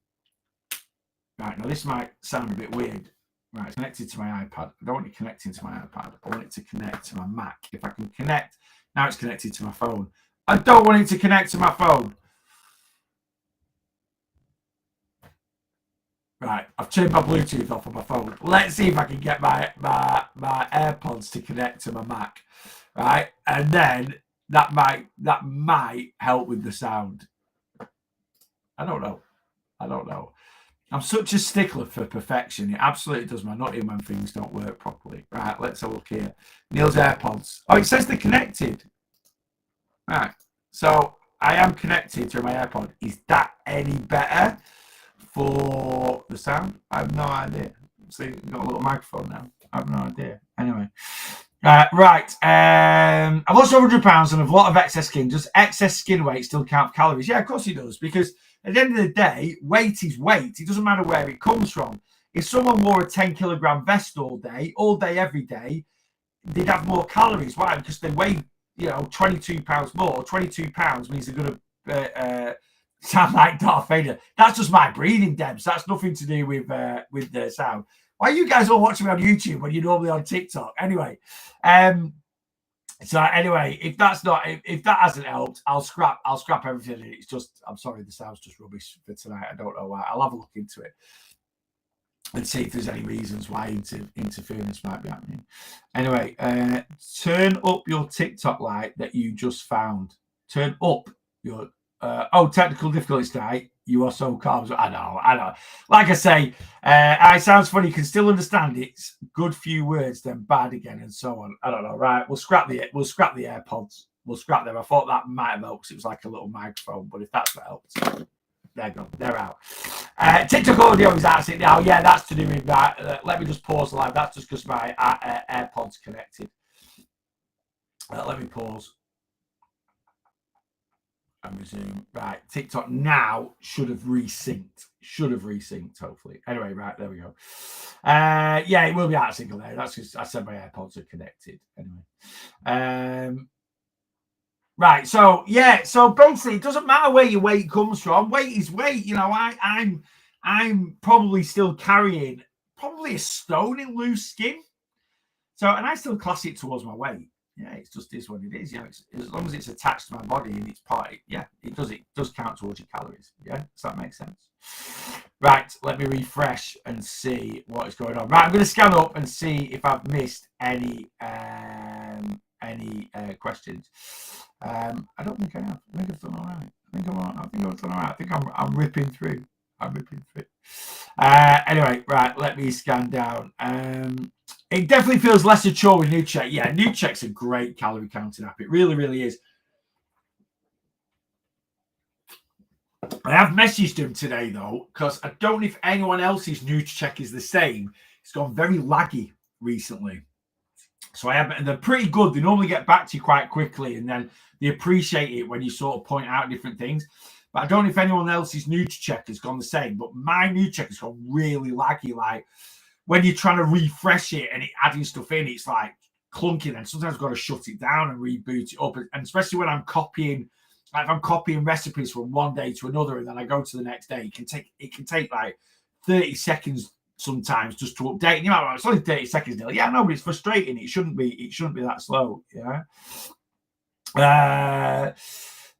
Right, now this might sound a bit weird. Right, it's connected to my iPad. I don't want it connecting to my iPad. I want it to connect to my Mac. If I can connect, now it's connected to my phone. I don't want it to connect to my phone. Right, I've turned my Bluetooth off on my phone. Let's see if I can get my AirPods to connect to my Mac. Right, and then that might help with the sound. I don't know. I'm such a stickler for perfection. It absolutely does my nut in when things don't work properly. Right, let's have a look here. Neil's AirPods. Oh, it says they're connected. Right, so I am connected to my AirPod. Is that any better for the sound? I have no idea. See, you've got a little microphone now. I have no idea. Anyway. Right. I've lost over £100 and I've a lot of excess skin. Does excess skin weight still count calories? Yeah, of course it does. Because at the end of the day, weight is weight. It doesn't matter where it comes from. If someone wore a 10-kilogram vest all day, every day, they'd have more calories. Why? Because they weigh, 22 pounds more. 22 pounds means they're going to sound like Darth Vader. That's just my breathing, Debs. That's nothing to do with the sound. Why are you guys all watching me on YouTube when you're normally on TikTok? Anyway, so anyway, if that hasn't helped, I'll scrap everything. It's just, I'm sorry, the sound's just rubbish for tonight. I don't know why. I'll have a look into it and see if there's any reasons why interference might be happening. Anyway, turn up your TikTok light that you just found. Turn up your technical difficulties tonight. You are so calm. I know. Like I say, it sounds funny. You can still understand it's good few words, then bad again, and so on. I don't know. Right, we'll scrap the AirPods. We'll scrap them. I thought that might have helped because it was like a little microphone, but if that's what helped, there you go. They're out. TikTok audio is out now. Yeah, that's to do with that. Let me just pause the live. That's just because my AirPods connected. Let me pause and resume. Right, TikTok now should have resynced. Hopefully. Anyway, right, there we go. Yeah, it will be out of sync there. That's because I said my AirPods are connected. Anyway. Right, so basically it doesn't matter where your weight comes from. Weight is weight. I'm probably still carrying probably a stone in loose skin. So, and I still class it towards my weight. Yeah, it just is what it is. Yeah, as long as it's attached to my body and it's part, it does count towards your calories. Yeah, does that make sense? Right, let me refresh and see what is going on. Right, I'm going to scan up and see if I've missed any questions. I don't think I have. I think I've done all right. I think I've done all right. I think I'm ripping through. Anyway, right, let me scan down. It definitely feels less a chore with NuCheck. Yeah, NuCheck's a great calorie counting app. It really, really is. I have messaged him today, though, because I don't know if anyone else's NuCheck is the same. It's gone very laggy recently. So and they're pretty good. They normally get back to you quite quickly, and then they appreciate it when you sort of point out different things. But I don't know if anyone else's NuCheck has gone the same. But my NuCheck has gone really laggy. Like when you're trying to refresh it and adding stuff in, it's like clunky. And sometimes I've got to shut it down and reboot it up. And especially when I'm copying, like if I'm copying recipes from one day to another, and then I go to the next day, it can take like 30 seconds sometimes just to update. And you're like, it's only 30 seconds now. Yeah, no, but it's frustrating. It shouldn't be that slow. Yeah.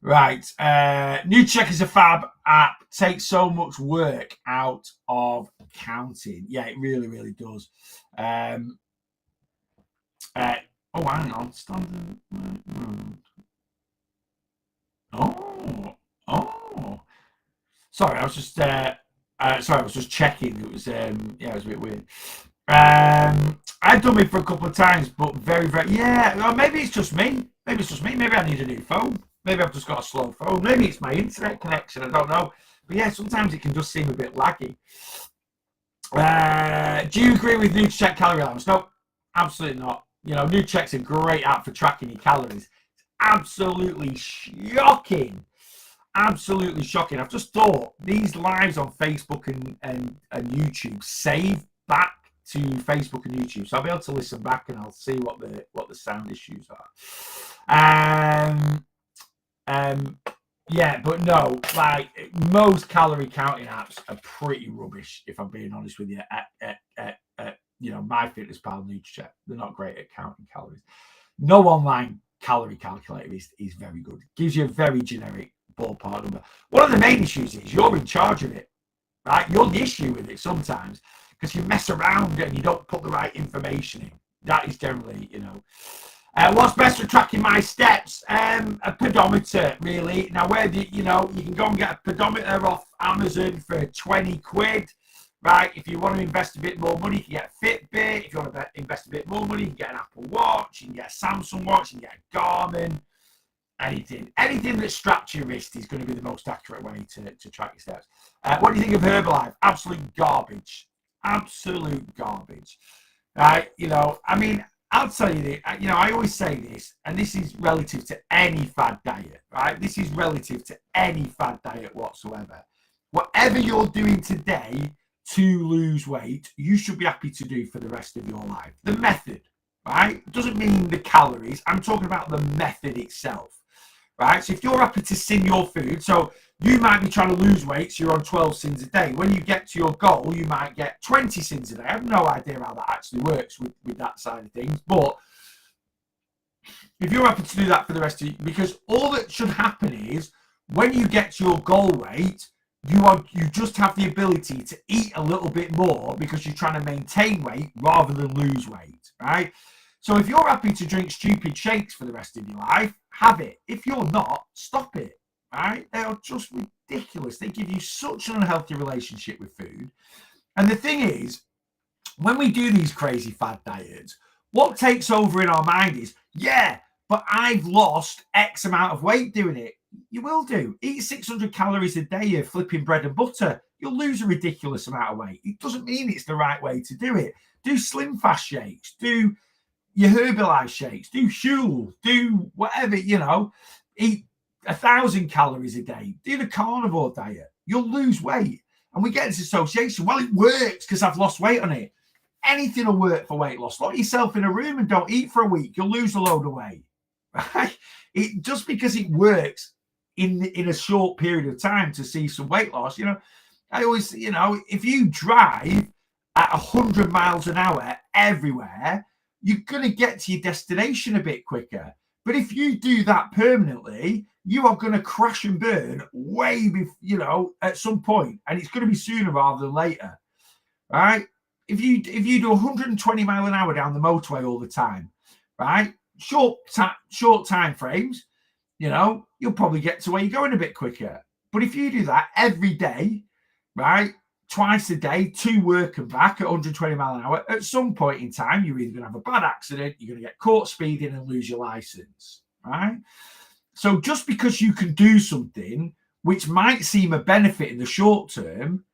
Right. NuCheck is a fab app. Takes so much work out of counting. Yeah, it really, really does. Hang on. Standard. Oh. Sorry, I was just checking. It was it was a bit weird. I've done it for a couple of times, but very, very well, maybe it's just me. Maybe I need a new phone. Maybe I've just got a slow phone. Maybe it's my internet connection. I don't know. But yeah, sometimes it can just seem a bit laggy. Do you agree with NuCheck calorie allowance? No, absolutely not. NuCheck's a great app for tracking your calories. Absolutely shocking. Absolutely shocking. I've just thought these lives on Facebook and YouTube save back to Facebook and YouTube, so I'll be able to listen back and I'll see what the sound issues are. Yeah, but no, like most calorie counting apps are pretty rubbish, if I'm being honest with you. MyFitnessPal, NutriCheck, they're not great at counting calories. No online calorie calculator is very good. It gives you a very generic ballpark number. One of the main issues is you're in charge of it, right? You're the issue with it sometimes because you mess around and you don't put the right information in. That is generally, what's best for tracking my steps? A pedometer, really. Now, where you can go and get a pedometer off Amazon for 20 quid, right? If you want to invest a bit more money, you can get a Fitbit. If you want to invest a bit more money, you can get an Apple Watch, you can get a Samsung Watch, you can get a Garmin. Anything that straps your wrist is going to be the most accurate way to track your steps. What do you think of Herbalife? Absolute garbage. Absolute garbage. Right? I'll tell you this, I always say this, and this is relative to any fad diet, right? This is relative to any fad diet whatsoever. Whatever you're doing today to lose weight, you should be happy to do for the rest of your life. The method, right? Doesn't mean the calories. I'm talking about the method itself, right? So if you're happy to sin your food, so you might be trying to lose weight, so you're on 12 sins a day. When you get to your goal, you might get 20 sins a day. I have no idea how that actually works with that side of things. But if you're happy to do that for the rest of you, because all that should happen is when you get to your goal weight, you just have the ability to eat a little bit more because you're trying to maintain weight rather than lose weight, right? So if you're happy to drink stupid shakes for the rest of your life, have it. If you're not, stop it. Right? They are just ridiculous. They give you such an unhealthy relationship with food. And the thing is, when we do these crazy fad diets, what takes over in our mind is, yeah, but I've lost X amount of weight doing it. You will do. Eat 600 calories a day of flipping bread and butter. You'll lose a ridiculous amount of weight. It doesn't mean it's the right way to do it. Do Slim Fast shakes. Do your Herbalife shakes. Do Huel. Do whatever, Eat 1,000 calories a day. Do the carnivore diet. You'll lose weight. And we get this association. Well, it works because I've lost weight on it. Anything will work for weight loss. Lock yourself in a room and don't eat for a week. You'll lose a load of weight. Right? Just because it works in a short period of time to see some weight loss, I always, if you drive at 100 miles an hour everywhere, you're going to get to your destination a bit quicker. But if you do that permanently, you are going to crash and burn way before, at some point, and it's going to be sooner rather than later, right? If you do 120 mile an hour down the motorway all the time, right? Short time frames, you'll probably get to where you're going a bit quicker. But if you do that every day, right, twice a day to work and back at 120 mile an hour, at some point in time, you're either going to have a bad accident, you're going to get caught speeding and lose your license, right? So just because you can do something which might seem a benefit in the short term,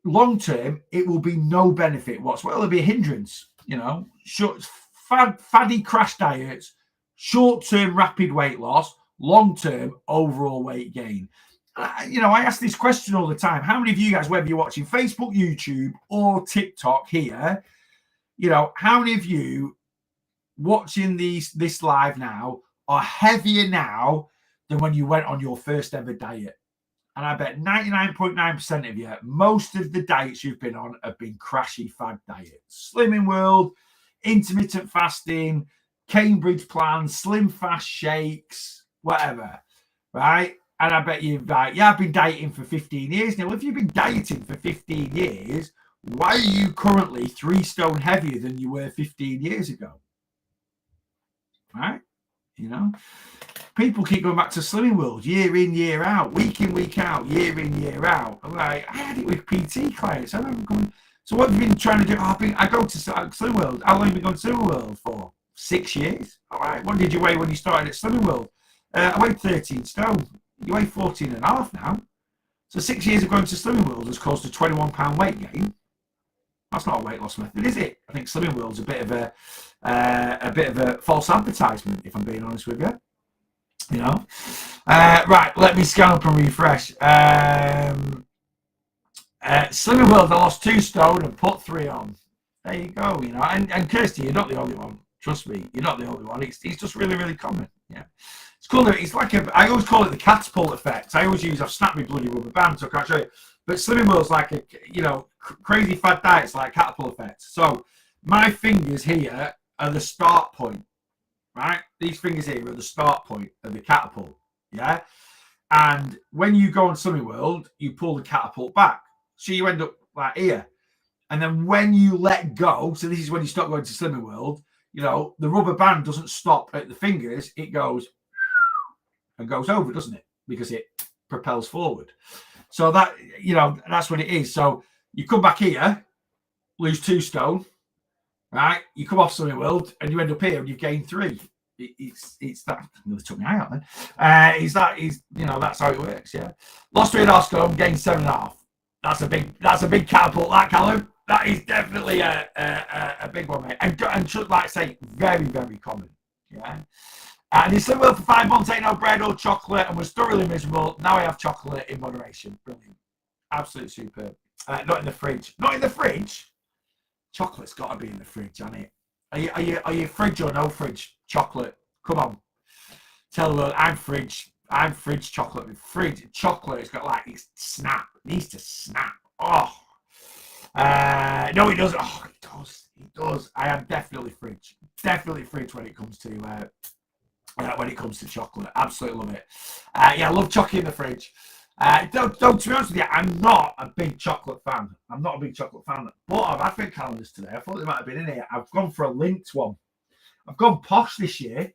long term, it will be no benefit whatsoever. It'll be a hindrance, short, faddy crash diets, short-term rapid weight loss, long-term overall weight gain. I ask this question all the time. How many of you guys, whether you're watching Facebook, YouTube, or TikTok here, how many of you watching this live now are heavier now than when you went on your first ever diet? And I bet 99.9% of you, most of the diets you've been on have been crashy fad diets. Slimming World, intermittent fasting, Cambridge Plan, Slim Fast shakes, whatever, right? And I bet you've I've been dieting for 15 years now. Well, if you've been dieting for 15 years, why are you currently 3 stone heavier than you were 15 years ago? Right? People keep going back to Slimming World year in, year out, week in, week out, year in, year out. I'm like, I had it with PT clients. I remember going, so what have you been trying to do? I go to Slimming World. How long have you been going to Slimming World for? 6 years. All right. What did you weigh when you started at Slimming World? I weighed 13 stone. You weigh 14 and a half now. So 6 years of going to Slimming World has caused a 21-pound weight gain. That's not a weight loss method, is it? I think Slimming World's a bit of a false advertisement, if I'm being honest with you. Right, let me scan up and refresh. Slimming World, I lost 2 stone and put 3 on. There you go, and Kirsty, you're not the only one. Trust me, you're not the only one. It's just really, really common. Yeah. It's cool. It's like I always call it the catapult effect. I've snapped my bloody rubber band, so I can't show you. But Slimming World's like a, crazy fad diets like Catapult Effect. So my fingers here are the start point, right? These fingers here are the start point of the catapult, yeah? And when you go on Slimming World, you pull the catapult back. So you end up like here. And then when you let go, so this is when you stop going to Slimming World, the rubber band doesn't stop at the fingers. It goes and goes over, doesn't it? Because it propels forward. So that, that's what it is. So you come back here, lose 2 stone, right? You come off Slimming World and you end up here and you've gained 3. It's that. Nearly took my eye out then. That's how it works. Yeah, lost 3.5 stone, gained 7.5. That's a big catapult, that, Callum. That is definitely a big one, mate. And should, like I say, very, very common. Yeah. And he's lived well for 5 months, ain't no bread or chocolate, and was thoroughly miserable. Now I have chocolate in moderation. Brilliant. Absolutely superb. Not in the fridge. Not in the fridge? Chocolate's got to be in the fridge, hasn't it? Are you fridge or no fridge? Chocolate. Come on. Tell the world I'm fridge. I'm fridge chocolate. Fridge chocolate has got like it's snap. It needs to snap. Oh. No, it doesn't. Oh, it does. It does. I am definitely fridge. Definitely fridge when it comes to chocolate. Absolutely love it. I love chocolate in the fridge. Don't, to be honest with you, I'm not a big chocolate fan. But I've advent calendars today. I thought they might have been in here. I've gone for a Lindt one. I've gone posh this year. I've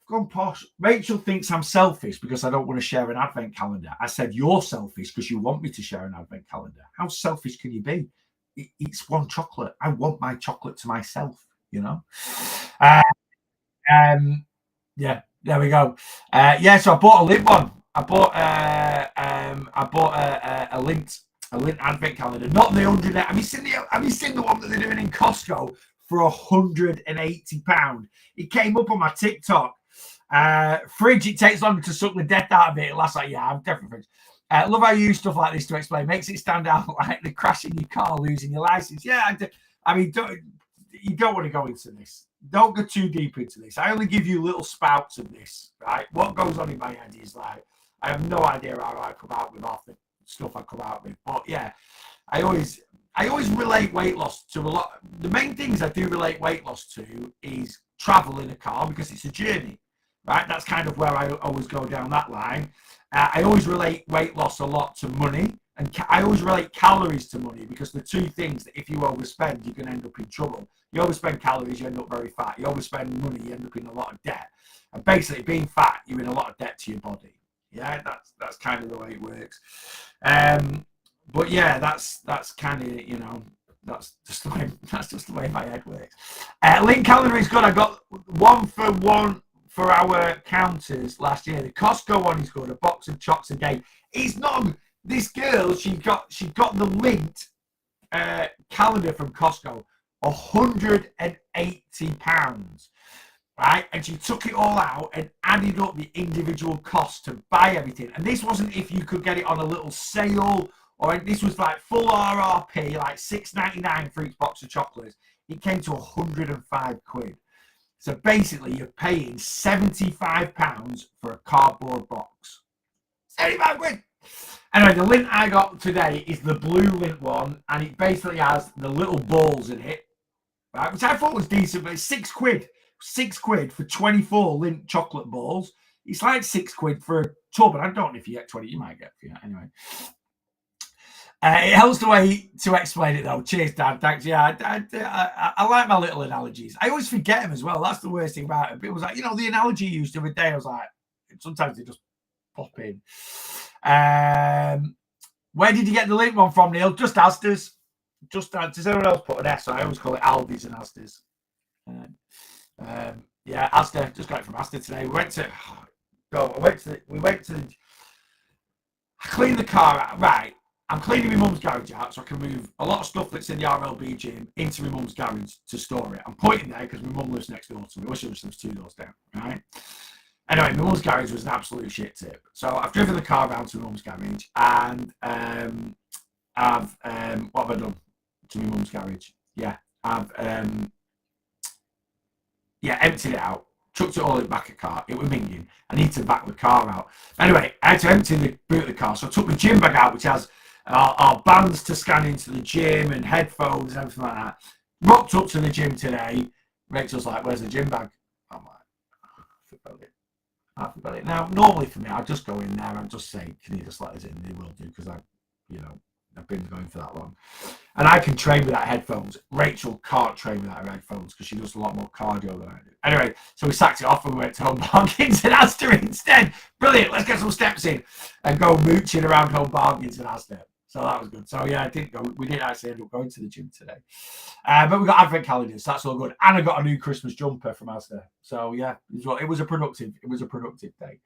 gone posh. Rachel thinks I'm selfish because I don't want to share an advent calendar. I said, you're selfish because you want me to share an advent calendar. How selfish can you be? It's one chocolate. I want my chocolate to myself, Yeah, there we go. So I bought a Lindt one. I bought a Lindt advent calendar, not the 100. Have you seen the one that they're doing in Costco for £180? It came up on my TikTok. Fridge, it takes longer to suck the death out of it. Last night, I'm definitely fridge. Love how you use stuff like this to explain. Makes it stand out like the crashing your car, losing your license. Yeah, you don't want to go into this. Don't go too deep into this. I only give you little spouts of this, right? What goes on in my head is like, I have no idea how I come out with half the stuff I come out with. But yeah, I always relate weight loss to a lot. The main things I do relate weight loss to is travel in a car because it's a journey, right? That's kind of where I always go down that line. I always relate weight loss a lot to money. And I always relate calories to money because the two things that if you overspend, you can end up in trouble. You overspend calories, you end up very fat. You overspend money, you end up in a lot of debt. And basically, being fat, you're in a lot of debt to your body. Yeah, that's kind of the way it works. But yeah, that's kind of that's just the way my head works. Lindt calendar is good. I got 1 for 1 for our counters last year. The Costco one is good. A box of chocks a day. It's not. This girl, she got the Lindt calendar from Costco, £180, right? And she took it all out and added up the individual costs to buy everything. And this wasn't if you could get it on a little sale, or this was like full RRP, like £6.99 for each box of chocolates. It came to £105. So basically, you're paying £75 for a cardboard box. £75. Anyway, the Lindt I got today is the blue Lindt one, and it basically has the little balls in it, right? Which I thought was decent, but it's £6. £6 for 24 Lindt chocolate balls. It's like £6 for a tub, and I don't know if you get 20. You might get, anyway. It helps the way to explain it, though. Cheers, Dan. Thanks. Yeah, I like my little analogies. I always forget them as well. That's the worst thing about it. It was like, the analogy you used the other day, I was like, sometimes they just pop in. Where did you get the Lindt one from, Neil? Just Asda's. Does anyone else put an S? I always call it Aldi's and Asda's. Asda. Just got it from Asda today. I cleaned the car out. Right. I'm cleaning my mum's garage out so I can move a lot of stuff that's in the RLB gym into my mum's garage to store it. I'm pointing there because my mum lives next door to me. I wish it was 2 doors down, right? Anyway, my mum's garage was an absolute shit tip. So I've driven the car around to my mum's garage and what have I done to my mum's garage? Yeah, I've emptied it out, chucked it all in the back of the car. It was minging. I need to back the car out. Anyway, I had to empty the boot of the car. So I took my gym bag out, which has our bands to scan into the gym and headphones and everything like that. Rocked up to the gym today. Rachel's like, "Where's the gym bag?" I'm like, I forgot it. Now, normally for me, I'd just go in there and just say, "Can you just let us in?" They will do, because I've been going for that long. And I can train without headphones. Rachel can't train without her headphones because she does a lot more cardio than I do. Anyway, so we sacked it off and we went to Home Bargains and Asda instead. Brilliant. Let's get some steps in and go mooching around Home Bargains and Asda. So that was good. So yeah, we didn't actually end up going to the gym today. But we got advent calendars. So that's all good. And I got a new Christmas jumper from Asda. So yeah, it was a productive day.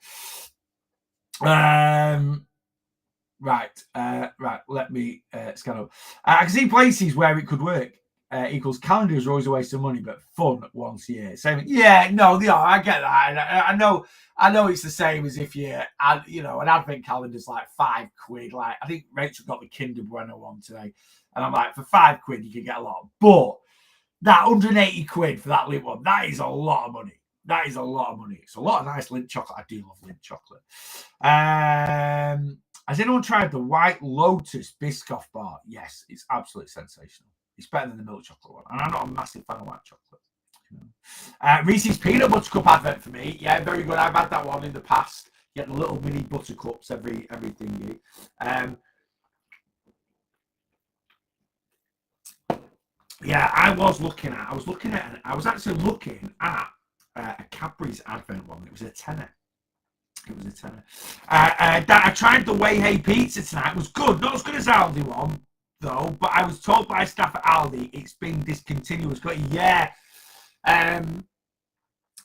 Right. Let me scan up. I can see places where it could work. Equals calendars are always a waste of money, but fun once a year. Same. Yeah, no, they are. I get that. I know it's the same as if an advent calendar is like £5. Like, I think Rachel got the Kinder Bueno one today, and I'm like, for £5 you can get a lot. But that £180 for that Lindt one, that is a lot of money. That is a lot of money. It's a lot of nice Lindt chocolate. I do love Lindt chocolate. Has anyone tried the White Lotus Biscoff bar? Yes, it's absolutely sensational. It's better than the milk chocolate one. And I'm not a massive fan of white chocolate. Reese's Peanut Butter Cup advent for me. Yeah, very good. I've had that one in the past. You get the little mini buttercups every thingy. Yeah, I was actually looking at a Cadbury's advent one. It was a tenner. I tried the Way Hey pizza tonight. It was good. Not as good as Aldi one, though. But I was told by staff at Aldi it's been discontinued. Yeah.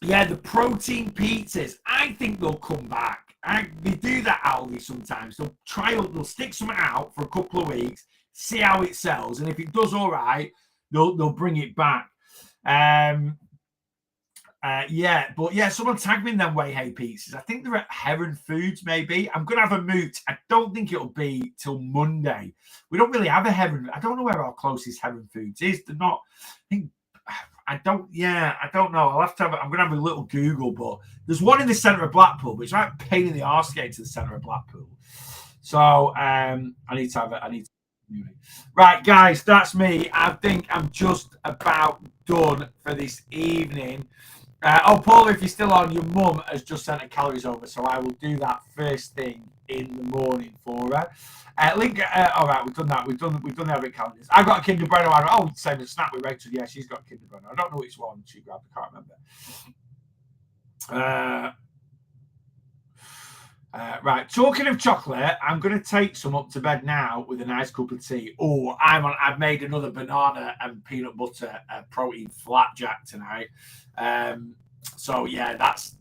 The protein pizzas, I think they'll come back. They do that, Aldi, sometimes. They'll stick something out for a couple of weeks, see how it sells. And if it does all right, they'll bring it back. Someone tagged me in them Way Hey pizzas. I think they're at Heron Foods, maybe. I'm going to have a mooch. I don't think it'll be till Monday. We don't really have a Heron. I don't know where our closest Heron Foods is. They're not. I don't know. I'm going to have a little Google, but there's one in the centre of Blackpool, but it's like a pain in the arse getting to the centre of Blackpool. So I need to have it. Right, guys, that's me. I think I'm just about done for this evening. Paul, if you're still on, your mum has just sent her calories over, so I will do that first thing in the morning for her. Link. All right, we've done that. We've done the advent calendars. I got a Kinder Bueno. Same as Snap with Rachel. Yeah, she's got a Kinder Bueno. I don't know which one she grabbed. I can't remember. Right, talking of chocolate, I'm going to take some up to bed now with a nice cup of tea. Oh, I've made another banana and peanut butter protein flapjack tonight. So yeah, that's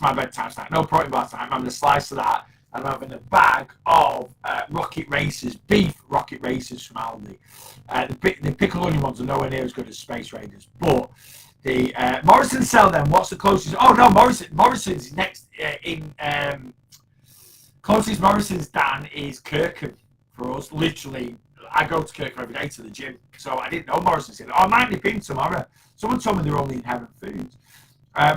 my bedtime snack. No protein bar time. I'm having a slice of that. I'm having a bag of Rocket Racers, beef Rocket Racers from Aldi. The pickled onion ones are nowhere near as good as Space Raiders, but the Morrison's sell them. What's the closest? Oh no, Morrison's next in. Closest Morrison's, Dan, is Kirkham for us. Literally, I go to Kirkham every day to the gym, so I didn't know Morrison's in. I might be in tomorrow. Someone told me they're only in Heron Foods.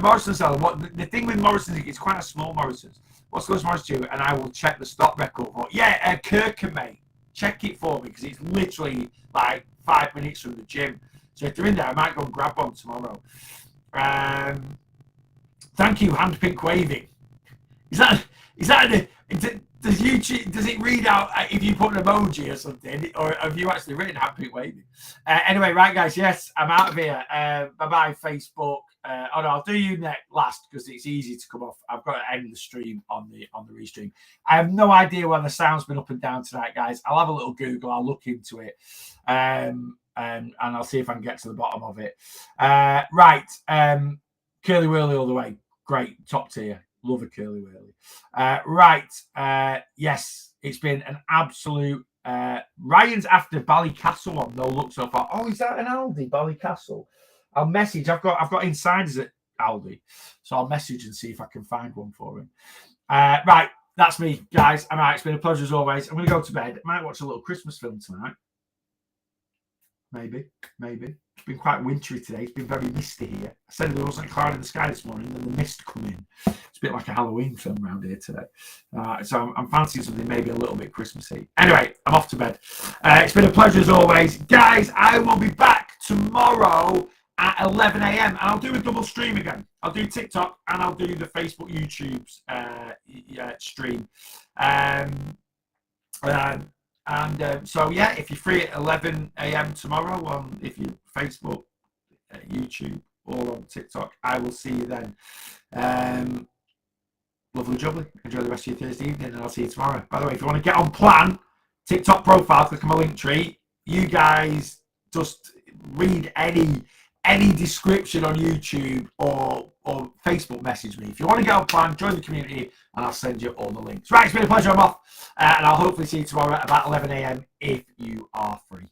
Morrison's, the thing with Morrison's, it's quite a small Morrison's. What's the closest Morrison's to? And I will check the stock record for. Yeah, Kirkham, mate. Check it for me because it's literally like 5 minutes from the gym. So if they're in there, I might go and grab one tomorrow. Thank you, hand pink waving. Is that does it read out if you put an emoji or something, or have you actually written happy waving? Anyway, right, guys. Yes, I'm out of here. Bye, Facebook. I'll do you last because it's easy to come off. I've got to end the stream on the restream. I have no idea where the sound's been up and down tonight, guys. I'll have a little Google. I'll look into it, and I'll see if I can get to the bottom of it. Right, Curly Whirly all the way. Great, top tier. Love a Curly Whirly. Yes, it's been an absolute. Ryan's after Ballycastle one. No look so far. Oh, is that an Aldi Ballycastle? I'll message. I've got insiders at Aldi, so I'll message and see if I can find one for him. Right, that's me, guys. I'm out. It's been a pleasure as always. I'm going to go to bed. I might watch a little Christmas film tonight. Maybe. been quite wintry today. It's been very misty here. I said there wasn't a cloud in the sky this morning, and then the mist come in. It's a bit like a Halloween film around here today. So I'm fancying something maybe a little bit Christmassy. Anyway, I'm off to bed. It's been a pleasure as always. Guys, I will be back tomorrow at 11 a.m. and I'll do a double stream again. I'll do TikTok and I'll do the Facebook, YouTube's stream. So yeah, if you're free at 11 a.m. tomorrow on if you Facebook, YouTube, or on TikTok, I will see you then. Lovely jubbly. Enjoy the rest of your Thursday evening, and I'll see you tomorrow. By the way, if you want to get on plan, TikTok profile, click on my link tree. You guys just read any description on YouTube or Facebook, message me. If you want to get on plan, join the community, and I'll send you all the links. Right, it's been a pleasure. I'm off, and I'll hopefully see you tomorrow at about 11 a.m. if you are free.